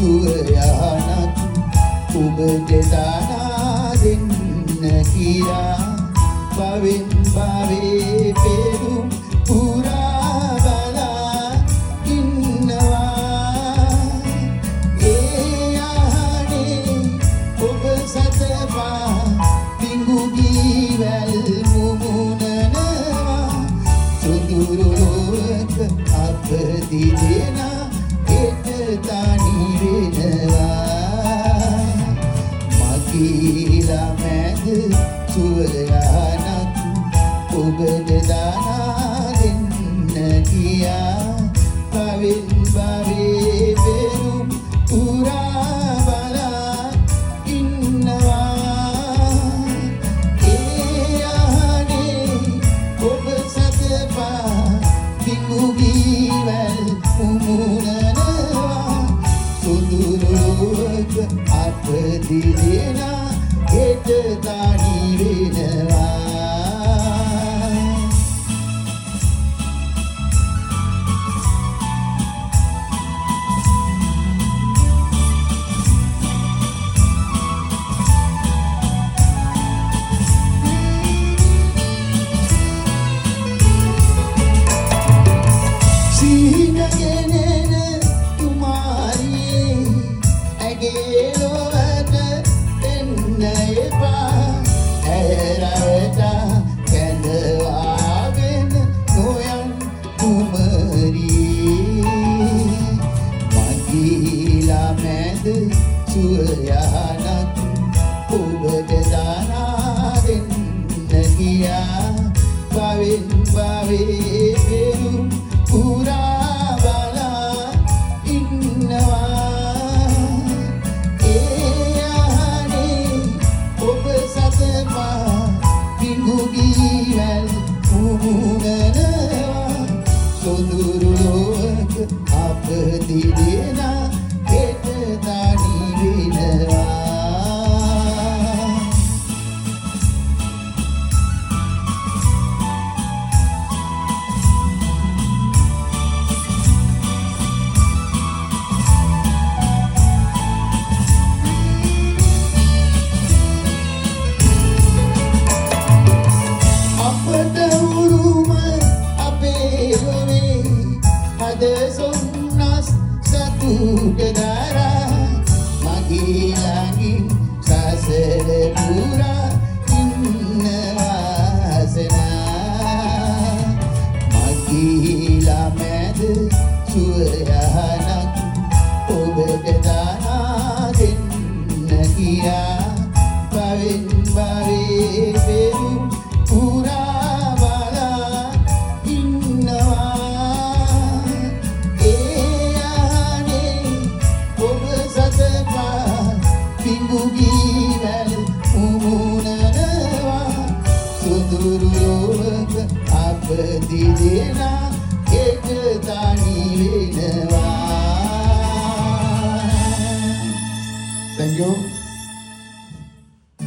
සුවයානක් ඔබට දානා දෙන්න කියා භවෙන් භවේ පෙරුම් පුරා බලා ඉන්නවා ඒ යහනේ ඔබ සතපා පිඟු ගීවැල් මුමුණනවා සුදුරු ලෝක අප දිදෙනා හෙට තනි වෙනවා මගීලා මැද සුවයානක් ඔබට දානා දෙන්න කියා භවෙන් භවේ පෙරුම් පුරා බලා ඉන්නවා ඒ යහනේ ඔබ සතපා පිඟු ගීවැල් මුමුණනවා සුදුරු ලෝක අප දිදෙනා හෙට තනි වෙනවා සුවයානක් ඔබට දානා දෙන්න කියා භවෙන් භවේ පෙරුම් පුරා බලා ඉන්නවා ඒ යහනේ ඔබ සතපා පිඟු ගීවැල් මුමුණනවා සොඳුරු ලෝක අප දිදෙනා හෙට තනි වෙනවා අපට උරුම අපේ ලොවේ හද සොම්නස් සතුට දරා මගේ ළඟින් සසර පුරා ඉන්නවා සනා මගීලා මැද සුවයානක් ඔබට දානා දෙන්න කියා භවෙන් භවේ පෙරුම් පුරා බලා ඉන්නවා ඒ යහනේ ඔබ සතපා පිඟු ගීවැල් මුමුණනවා සුදුරු ලෝක අප දිදෙනා හෙට තනි වෙනවා. Thank you.